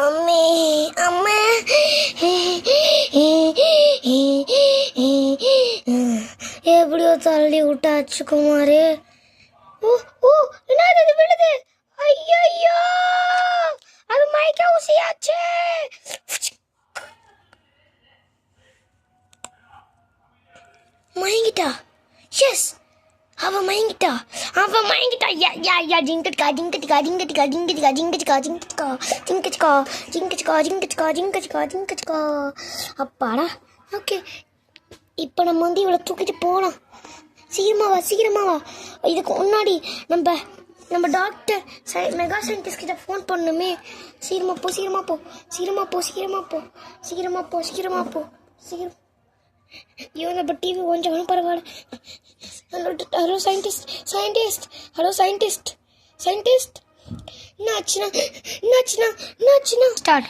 அம்மே அம்மா எப்படியோ தள்ளி விட்டாச்சு குமாரு. ஓ ஓ என்னது இது விழுது? ஐயோ அது மயக்க ஊசியாச்சு. மயங்கிட்டா. எஸ் அவன் மயங்கிட்டா. யா யா யா ஜிங்கட்கா ஜிங்கட்கா ஜிங்கட்கா ஜிங்கட்கா ஜிங்கட்கா ஜிங்கட்கா ஜிங்கட்கா ஜிங்கட்கா ஜிங்கட்கா ஜிங்கட்கா ஜிங்கட்கா. அப்பாடா. ஓகே, இப்போ நம்ம வந்து இவளை தூக்கிட்டு போகலாம். சீக்கிரமா வா. இதுக்கு முன்னாடி நம்ம டாக்டர் மெகா சயின்டிஸ்ட் கிட்ட ஃபோன் பண்ணணுமே. சீக்கிரமா போ. ஐயோ நம்ம டிவி கொஞ்சம் பரவாயில்ல. Hello scientist. என்னாச்சுன்னா ஸ்டார்ட்.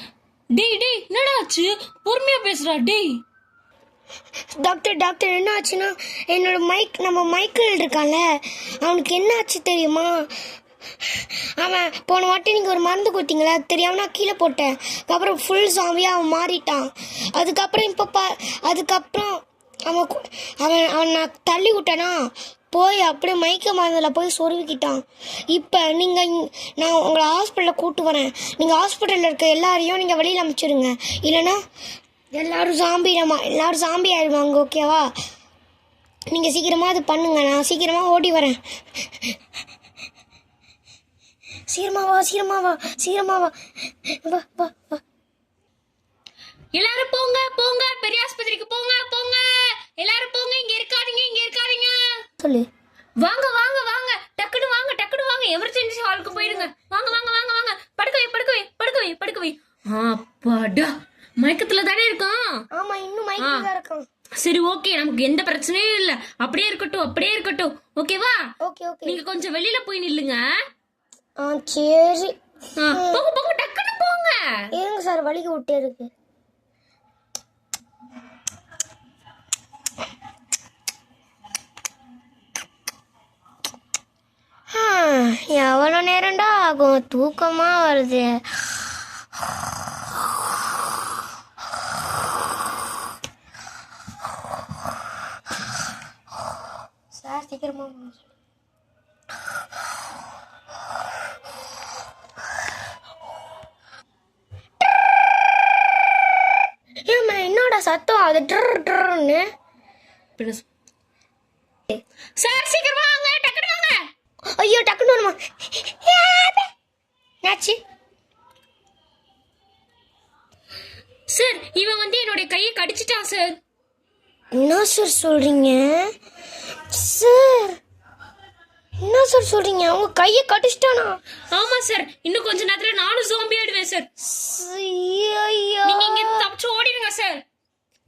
டேய் என்னடா ஆச்சு? பொறுமையா பேசுறா. டேய் டாக்டர் என்ன ஆச்சுன்னா, என்னோட நம்ம மைக்கேல் இருக்கான்ல, அவனுக்கு என்ன ஆச்சு தெரியுமா? அவன் போன வாட்டி நீங்கள் ஒரு மருந்து கொடுத்தீங்களா, தெரியாம நான் கீழே போட்டேன். அப்புறம் ஃபுல் ஜாம்பியாக அவன் மாறிட்டான். அதுக்கப்புறம் அவன் நான் தள்ளி விட்டேனா, போய் அப்படியே மயக்க மருந்தில் போய் சொருவிக்கிட்டான். இப்போ நான் உங்களை ஹாஸ்பிட்டலில் கூப்பிட்டு வரேன். நீங்கள் ஹாஸ்பிட்டலில் இருக்க எல்லாரையும் நீங்கள் வெளியில் அனுப்பிச்சிடுங்க. இல்லைன்னா எல்லாரும் ஜாம்பி ஆயிடுவாங்க. ஓகேவா? நீங்கள் சீக்கிரமாக அது பண்ணுங்க. நான் சீக்கிரமாக ஓடி வரேன். சீக்கிரமா வா. எல்லாரும் போங்க பெரிய ஆஸ்பத்திரிக்கு போங்க. எல்லாரும் போங்க. இங்க இருக்காதீங்க. சொல்லு. வாங்க டக்குனு வாங்க. எமர்ஜென்சி ஹாலுக்கு போயிடுங்க. வாங்க. படுக்க வை. அப்பாடா, மயக்கத்துல தானே இருக்கான். ஆமா, இன்னும் மயக்கத்துல தான் இருக்கான். சரி, ஓகே, நமக்கு எந்த பிரச்சனையும் இல்ல. அப்படியே இருக்கட்டும். ஓகேவா? ஓகே. நீங்க கொஞ்சம் வெளியில போய் நில்லுங்க. சரி. போங்க டக்குனு போங்க. இருங்க சார், வலிக்கு விட்டே இருக்கு. எவ்வளோ நேரம்டா ஆகும்? தூக்கமா வருது. சார் சீக்கிரமா என்னோட சத்தம் அது ட்ருன்னு. சார் சீக்கிரம் வாங்க, டக்குனு வாங்க. ஐயோ டக்குனு வருமா? என்னாச்சு சார்? இவன் வந்து என்னுடைய கையை கடிச்சிட்டான் சார். என்ன சார் சொல்றீங்க? அவங்க கையை கடிச்சிட்டானா? ஆமா சார், இன்னும் கொஞ்ச நேரத்துல நானும் ஜாம்பி ஆயிடுவேன் சார். நீங்க இங்க தப்பிச்சு ஓடிடுங்க சார்.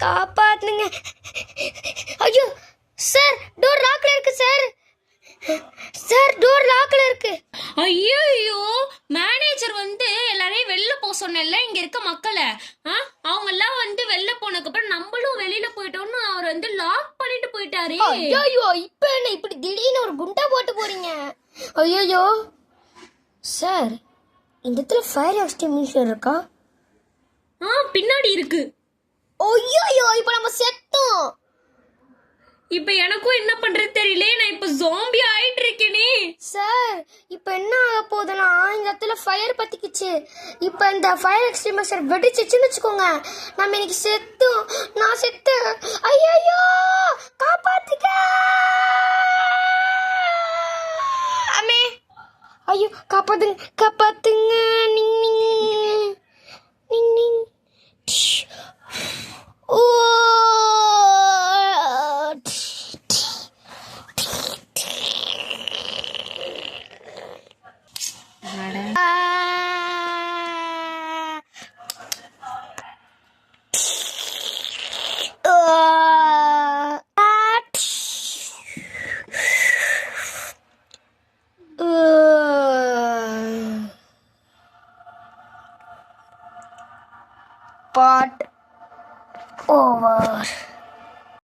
காப்பாத்துங்க. ஐயோ சார், டோர் லாக்ல இருக்கு சார். ஐயோ, மேனேஜர் வந்து எல்லாரையும் வெளில போக சொன்னல, இங்க இருக்க மக்களை. அவங்க எல்லாம் வந்து வெளில போனதுக்கு அப்புறம் நம்மளும் வெளியில போயிட்டோம்னு அவர் வந்து லாக் பண்ணிட்டு போயிட்டாரு. ஐயோ, இப்ப என்ன இப்படி திடீர்னு ஒரு குண்டா போட்டு போறீங்க? ஐயோ சார், இந்த இடத்துல ஃபயர் எக்ஸ்டிங்விஷர் இருக்கா? பின்னாடி இருக்கு. ஐயோ, இப்ப நம்ம செத்தோம். இப்ப எனக்கும் என்ன பண்றது தெரியல. நான் இப்ப ஜாம்பி ஆயிட்டு இருக்கேனே. சார், இப்ப என்ன ஆக போகுதுன்னா, இந்த இடத்துல ஃபயர் பத்திக்கிச்சு. இப்ப இந்த ஃபயர் எக்ஸ்டிங்விஷர் வெடிச்சிச்சுன்னு வச்சுக்கோங்க, நம்ம இன்னைக்கு செத்தோம். நான் செத்தேன். ஐயோ காப்பாத்துக்க. அம்மே, ஐயோ காப்பாத்துங்க. நிங் ஓ part over.